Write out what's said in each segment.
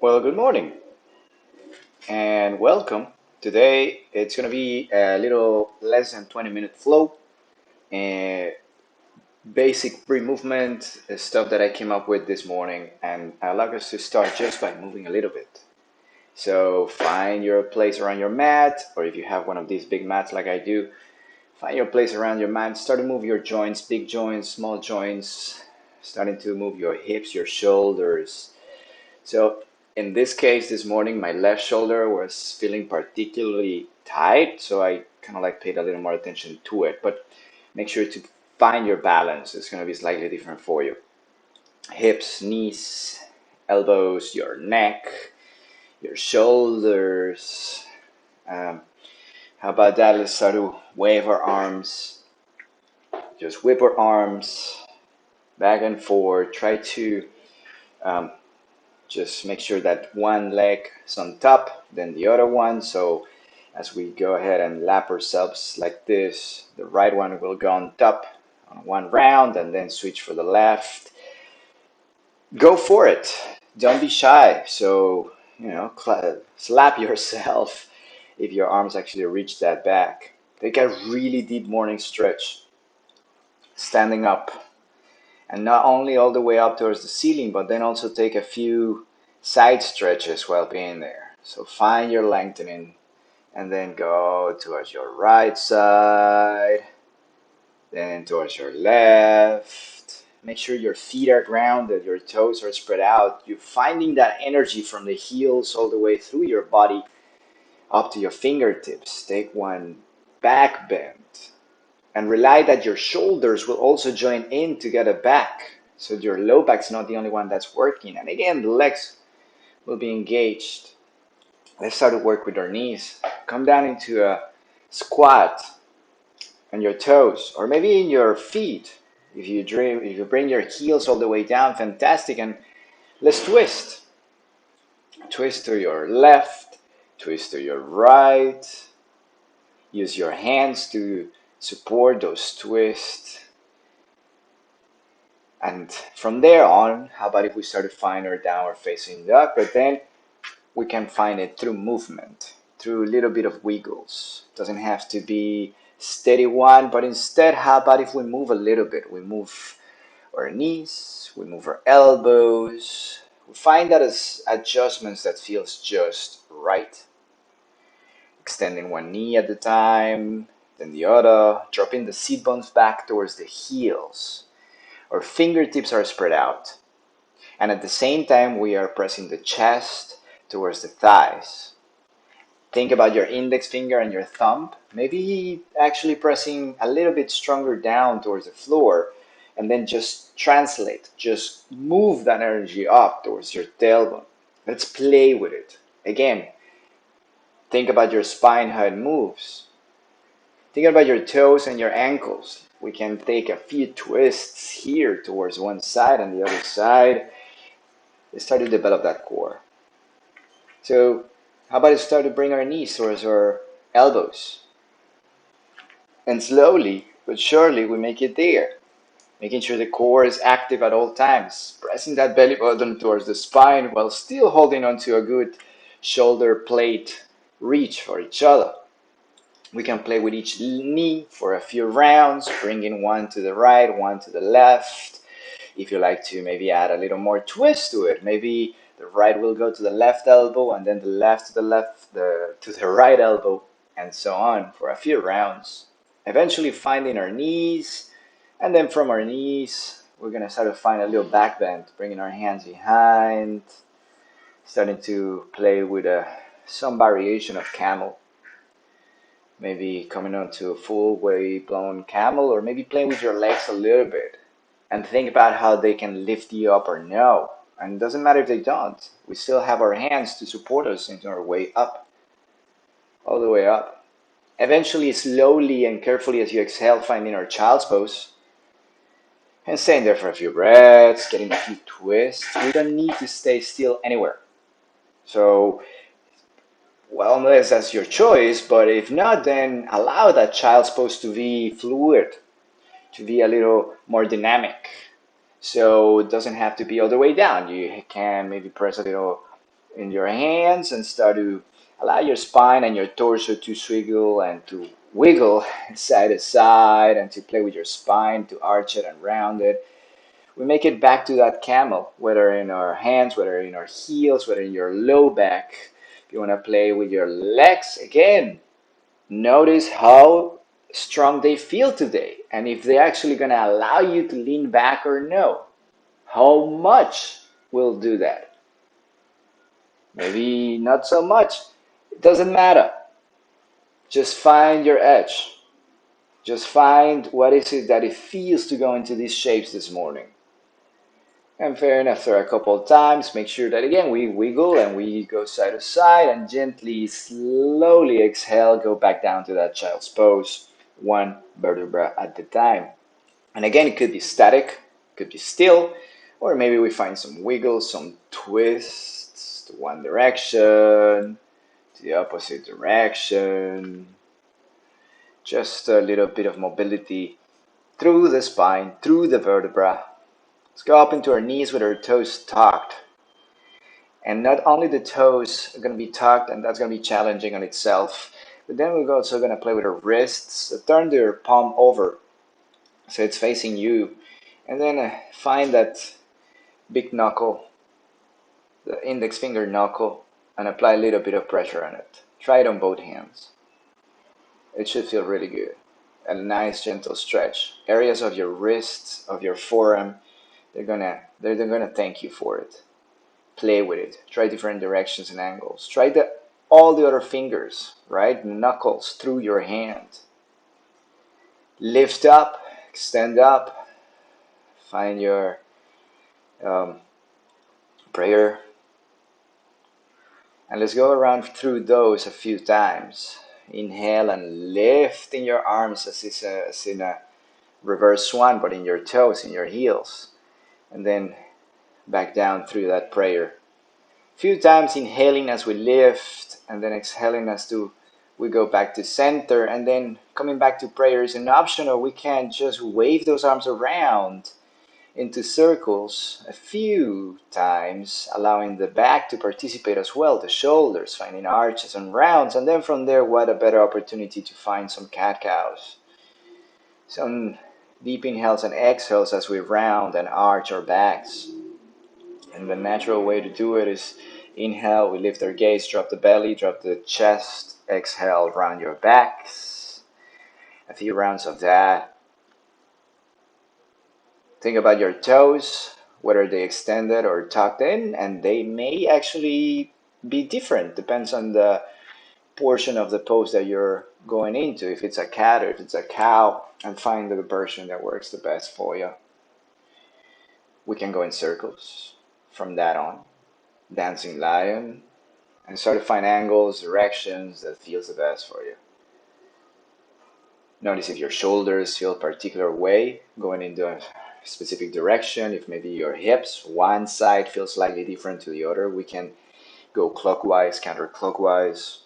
Well, good morning and welcome. Today it's going to be a little less than 20-minute flow and basic pre-movement stuff that I came up with this morning, and I'd like us to start just by moving a little bit. So find your place around your mat, or if you have one of these big mats like I do, find your place around your mat. Start to move your joints, big joints, small joints, starting to move your hips, your shoulders. So in this case, this morning, my left shoulder was feeling particularly tight, so I kind of like paid a little more attention to it. But make sure to find your balance. It's going to be slightly different for you. Hips, knees, elbows, your neck, your shoulders. Um, how about that? Let's start to wave our arms. Just whip our arms back and forth. Try to um, just make sure that one leg is on top, then the other one. So as we go ahead and lap ourselves like this, the right one will go on top on one round and then switch for the left. Go for it. Don't be shy. So, slap yourself if your arms actually reach that back. Take a really deep morning stretch, standing up. And not only all the way up towards the ceiling, but then also take a few side stretches while being there. So find your lengthening and then go towards your right side, then towards your left. Make sure your feet are grounded, your toes are spread out. You're finding that energy from the heels all the way through your body up to your fingertips. Take one back bend and rely that your shoulders will also join in to get it back. So your low back's not the only one that's working. And again, the legs will be engaged. Let's start to work with our knees. Come down into a squat on your toes, or maybe in your feet. If you bring your heels all the way down, fantastic. And let's twist. Twist to your left, twist to your right. Use your hands to support those twists. And from there on, how about if we start to find our downward facing dog, but then we can find it through movement, through a little bit of wiggles. Doesn't have to be steady one, but instead, how about if we move a little bit? We move our knees, we move our elbows. We find that as adjustments that feels just right. Extending one knee at a time, then the other, dropping the seat bones back towards the heels. Our fingertips are spread out. And at the same time, we are pressing the chest towards the thighs. Think about your index finger and your thumb, maybe actually pressing a little bit stronger down towards the floor, and then just translate, just move that energy up towards your tailbone. Let's play with it. Again, think about your spine, how it moves. Think about your toes and your ankles. We can take a few twists here towards one side and the other side. Let's start to develop that core. So how about we start to bring our knees towards our elbows? And slowly but surely we make it there. Making sure the core is active at all times. Pressing that belly button towards the spine while still holding onto a good shoulder plate reach for each other. We can play with each knee for a few rounds, bringing one to the right, one to the left. If you like to maybe add a little more twist to it, maybe the right will go to the left elbow and then the left to the right elbow, and so on for a few rounds. Eventually finding our knees, and then from our knees, we're gonna start to find a little back bend, bringing our hands behind, starting to play with some variation of camel. Maybe coming onto a full way blown camel, or maybe playing with your legs a little bit and think about how they can lift you up or no. And it doesn't matter if they don't. We still have our hands to support us into our way up, all the way up. Eventually, slowly and carefully as you exhale, finding our child's pose and staying there for a few breaths, getting a few twists. We don't need to stay still anywhere. So, well, unless that's your choice, but if not, then allow that child's pose to be fluid, to be a little more dynamic. So it doesn't have to be all the way down. You can maybe press a little in your hands and start to allow your spine and your torso to swiggle and to wiggle side to side and to play with your spine to arch it and round it. We make it back to that camel, whether in our hands, whether in our heels, whether in your low back. If you want to play with your legs, again, notice how strong they feel today and if they're actually going to allow you to lean back or no. How much will do that? Maybe not so much. It doesn't matter. Just find your edge. Just find what is it that it feels to go into these shapes this morning. And fair enough, after a couple of times, make sure that again we wiggle and we go side to side and gently, slowly exhale, go back down to that child's pose, one vertebra at a time. And again, it could be static, could be still, or maybe we find some wiggles, some twists to one direction, to the opposite direction. Just a little bit of mobility through the spine, through the vertebra. Let's go up into our knees with our toes tucked. And not only the toes are going to be tucked, and that's going to be challenging on itself, but then we're also going to play with our wrists. So turn your palm over so it's facing you. And then find that big knuckle, the index finger knuckle, and apply a little bit of pressure on it. Try it on both hands. It should feel really good. And a nice gentle stretch. Areas of your wrists, of your forearm, they're gonna thank you for it. Play with it. Try different directions and angles. Try all the other fingers, right? Knuckles through your hand. Lift up, extend up. Find your prayer. And let's go around through those a few times. Inhale and lifting your arms as in a reverse swan, but in your toes, in your heels. And then back down through that prayer. A few times inhaling as we lift, and then exhaling as we go back to center, and then coming back to prayer is an option, or we can just wave those arms around into circles a few times, allowing the back to participate as well, the shoulders, finding arches and rounds, and then from there, what a better opportunity to find some cat-cows. Some deep inhales and exhales as we round and arch our backs. And the natural way to do it is inhale, we lift our gaze, drop the belly, drop the chest, exhale, round your backs. A few rounds of that. Think about your toes, whether they extended or tucked in, and they may actually be different. Depends on the portion of the pose that you're going into. If it's a cat or if it's a cow, and find the version that works the best for you. We can go in circles from that on. Dancing lion, and start to find angles, directions that feels the best for you. Notice if your shoulders feel a particular way, going into a specific direction. If maybe your hips, one side feels slightly different to the other, we can go clockwise, counterclockwise.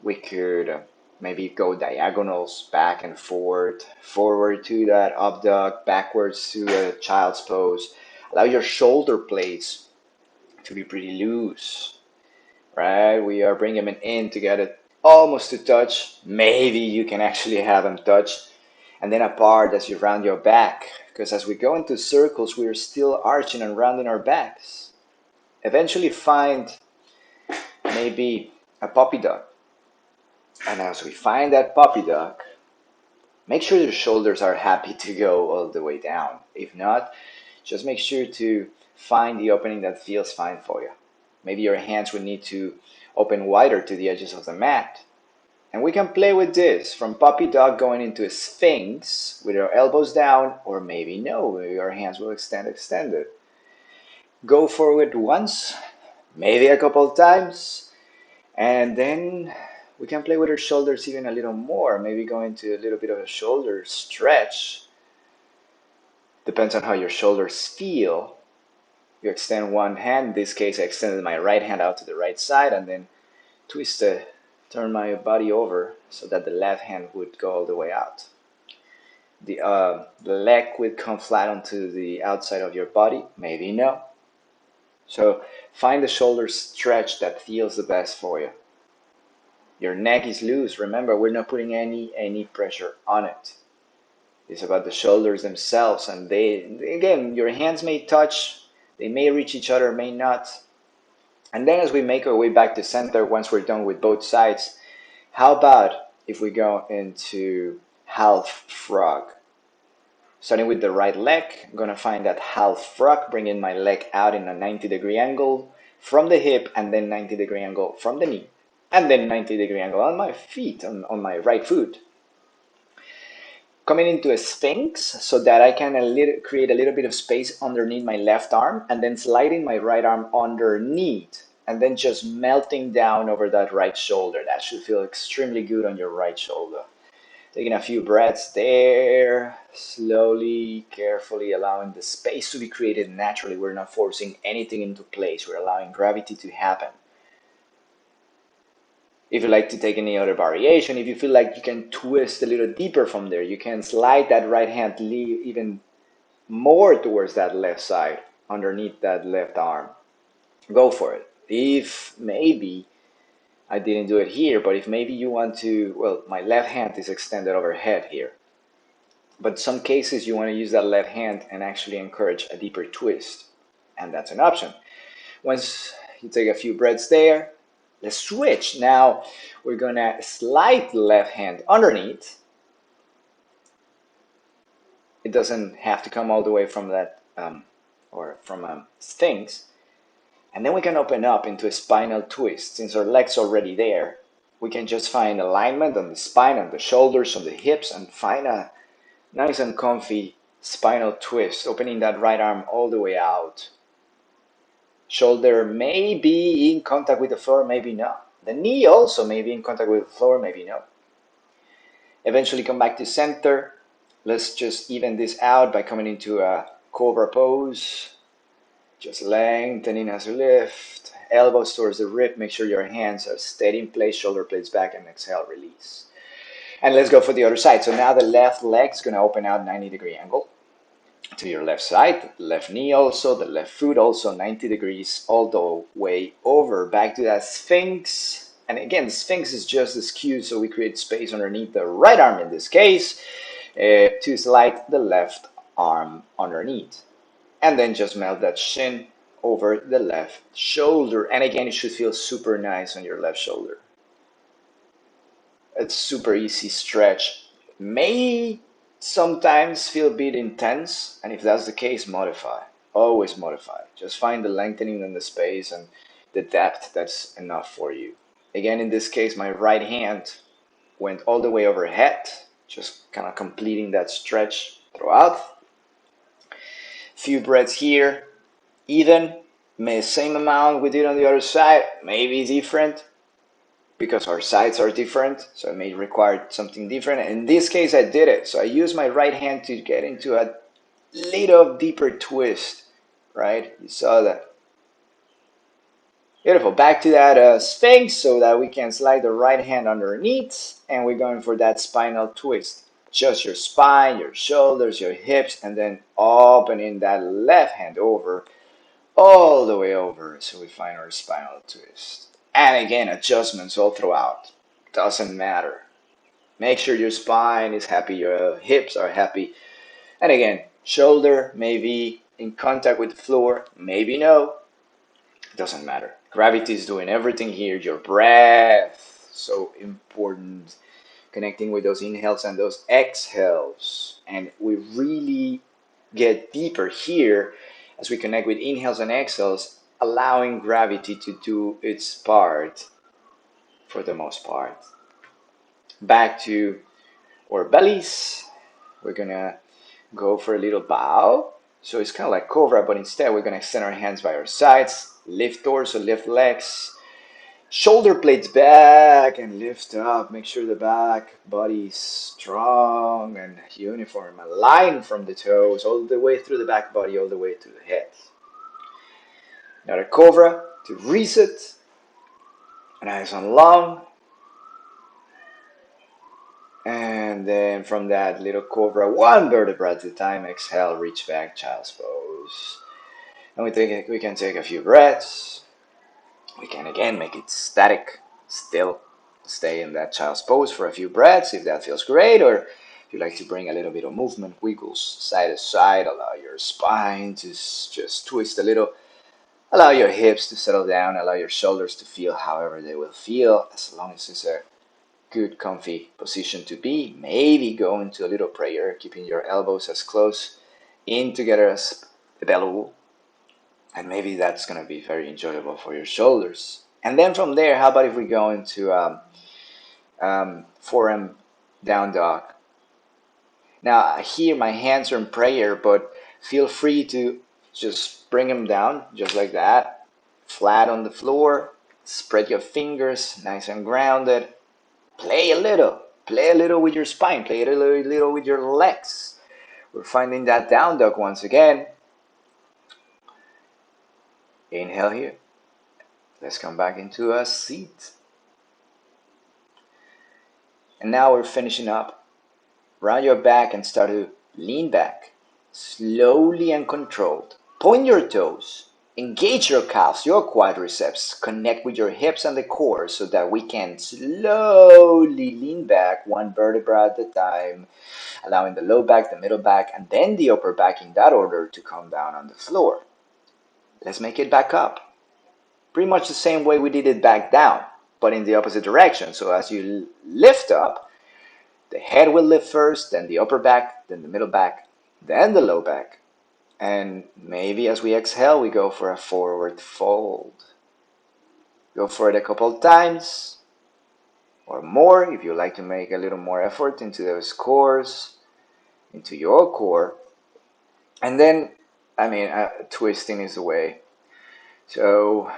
We could maybe go diagonals, back and forward to that up dog, backwards to a child's pose. Allow your shoulder blades to be pretty loose, right? We are bringing them in to get it almost to touch. Maybe you can actually have them touch, and then apart as you round your back. Because as we go into circles, we are still arching and rounding our backs. Eventually find maybe a puppy dog. And as we find that puppy dog, make sure your shoulders are happy to go all the way down. If not, just make sure to find the opening that feels fine for you. Maybe your hands would need to open wider to the edges of the mat. And we can play with this from puppy dog going into a sphinx with our elbows down, or maybe no, maybe our hands will extended. Go forward once, maybe a couple of times, and then we can play with our shoulders even a little more, maybe go into a little bit of a shoulder stretch. Depends on how your shoulders feel. You extend one hand. In this case, I extended my right hand out to the right side and then turn my body over so that the left hand would go all the way out. The leg would come flat onto the outside of your body. Maybe no. So find the shoulder stretch that feels the best for you. Your neck is loose. Remember, we're not putting any pressure on it. It's about the shoulders themselves, and they, again, your hands may touch, they may reach each other, may not. And then as we make our way back to center, once we're done with both sides, how about if we go into half frog? Starting with the right leg, I'm gonna find that half frog, bringing my leg out in a 90-degree angle from the hip, and then 90-degree angle from the knee, and then 90-degree angle on my feet, on my right foot. Coming into a sphinx so that I can create a little bit of space underneath my left arm, and then sliding my right arm underneath, and then just melting down over that right shoulder. That should feel extremely good on your right shoulder. Taking a few breaths there, slowly, carefully allowing the space to be created naturally. We're not forcing anything into place. We're allowing gravity to happen. If you like to take any other variation, if you feel like you can twist a little deeper from there, you can slide that right hand even more towards that left side, underneath that left arm. Go for it. If maybe, I didn't do it here, but if maybe you want to, well, my left hand is extended overhead here. But in some cases, you want to use that left hand and actually encourage a deeper twist. And that's an option. Once you take a few breaths there, let's switch. Now we're going to slide the left hand underneath. It doesn't have to come all the way from that or from Sphinx. And then we can open up into a spinal twist. Since our leg's already there, we can just find alignment on the spine, on the shoulders, on the hips, and find a nice and comfy spinal twist, opening that right arm all the way out. Shoulder may be in contact with the floor, maybe not. The knee also may be in contact with the floor, maybe no. Eventually come back to center. Let's just even this out by coming into a cobra pose. Just lengthening as you lift. Elbows towards the rib. Make sure your hands are steady in place, shoulder blades back, and exhale, release. And let's go for the other side. So now the left leg is going to open out 90-degree angle to your left side, left knee also, the left foot also 90 degrees all the way over, back to that Sphinx. And again, the Sphinx is just this cue, so we create space underneath the right arm in this case to slide the left arm underneath. And then just melt that shin over the left shoulder. And again, it should feel super nice on your left shoulder. It's super easy stretch. May sometimes feel a bit intense, and if that's the case, modify. Always modify. Just find the lengthening in the space and the depth that's enough for you. Again, in this case, my right hand went all the way overhead, just kind of completing that stretch throughout. Few breaths here, even, same amount we did on the other side, maybe different, because our sides are different, so it may require something different. In this case, I did it. So I used my right hand to get into a little deeper twist, right? You saw that. Beautiful. Back to that Sphinx so that we can slide the right hand underneath, and we're going for that spinal twist. Just your spine, your shoulders, your hips, and then opening that left hand over, all the way over, so we find our spinal twist. And again, adjustments all throughout. Doesn't matter. Make sure your spine is happy, your hips are happy. And again, shoulder may be in contact with the floor, maybe no. Doesn't matter. Gravity is doing everything here. Your breath, so important. Connecting with those inhales and those exhales. And we really get deeper here as we connect with inhales and exhales, allowing gravity to do its part for the most part. Back to our bellies. We're gonna go for a little bow. So it's kind of like cobra, but instead we're gonna extend our hands by our sides, lift torso, lift legs, shoulder blades back and lift up. Make sure the back body is strong and uniform, aligned from the toes all the way through the back body, all the way to the head. Another cobra to reset. Nice and long. And then from that little cobra, one vertebra at a time, exhale, reach back, child's pose. And we can take a few breaths. We can again make it static, still. Stay in that child's pose for a few breaths if that feels great, or if you like to bring a little bit of movement, wiggles side to side, allow your spine to just twist a little, allow your hips to settle down, allow your shoulders to feel however they will feel, as long as it's a good, comfy position to be. Maybe go into a little prayer, keeping your elbows as close in together as available. And maybe that's going to be very enjoyable for your shoulders. And then from there, how about if we go into forearm down dog? Now, here my hands are in prayer, but feel free to just bring them down, just like that, flat on the floor. Spread your fingers, nice and grounded. Play a little with your spine, play a little with your legs. We're finding that down dog once again. Inhale here. Let's come back into a seat. And now we're finishing up. Round your back and start to lean back. Slowly and controlled. Point your toes. Engage your calves, your quadriceps. Connect with your hips and the core so that we can slowly lean back one vertebra at a time, allowing the low back, the middle back, and then the upper back in that order to come down on the floor. Let's make it back up. Pretty much the same way we did it back down, but in the opposite direction. So as you lift up, the head will lift first, then the upper back, then the middle back, then the low back. And maybe as we exhale, we go for a forward fold. Go for it a couple times or more if you like to make a little more effort into those cores, into your core. And then, twisting is the way. So,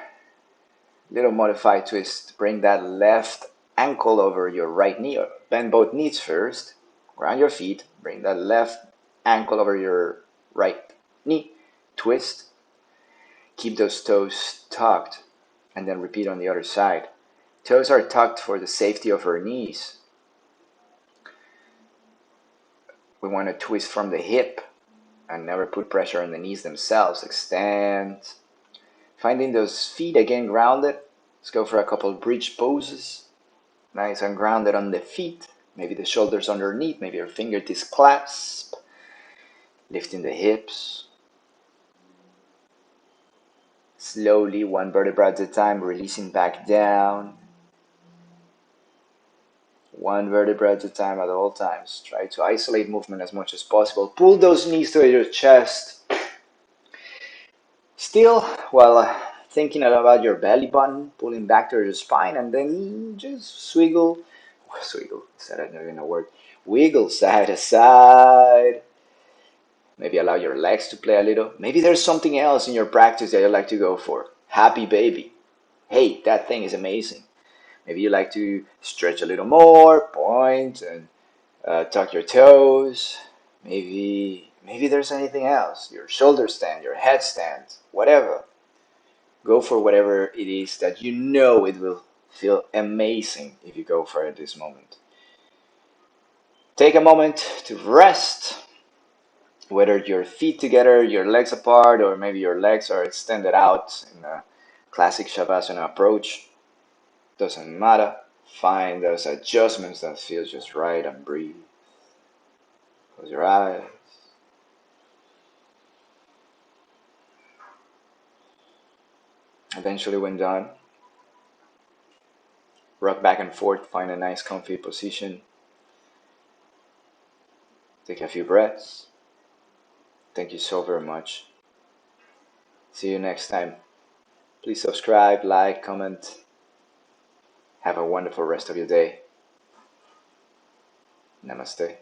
little modified twist. Bring that left ankle over your right knee. Bend both knees first. Ground your feet. Bring that left ankle over your right knee. Twist. Keep those toes tucked. And then repeat on the other side. Toes are tucked for the safety of our knees. We want to twist from the hip and never put pressure on the knees themselves. Extend. Finding those feet again grounded. Let's go for a couple bridge poses. Nice and grounded on the feet. Maybe the shoulders underneath. Maybe your fingertips clasp. Lifting the hips. Slowly, one vertebra at a time, releasing back down. One vertebra at a time at all times. Try to isolate movement as much as possible. Pull those knees to your chest. Still, while thinking about your belly button, pulling back to your spine, and then just swiggle, is that not even a word? Wiggle side to side. Maybe allow your legs to play a little. Maybe there's something else in your practice that you like to go for. Happy baby. Hey, that thing is amazing. Maybe you like to stretch a little more, point, and tuck your toes. Maybe there's anything else. Your shoulder stand, your head stand, whatever. Go for whatever it is that you know it will feel amazing if you go for it this moment. Take a moment to rest, whether your feet together, your legs apart, or maybe your legs are extended out in a classic Shavasana approach. Doesn't matter. Find those adjustments that feel just right and breathe. Close your eyes. Eventually, when done, rock back and forth, find a nice comfy position. Take a few breaths. Thank you so very much. See you next time. Please subscribe, like, comment. Have a wonderful rest of your day. Namaste.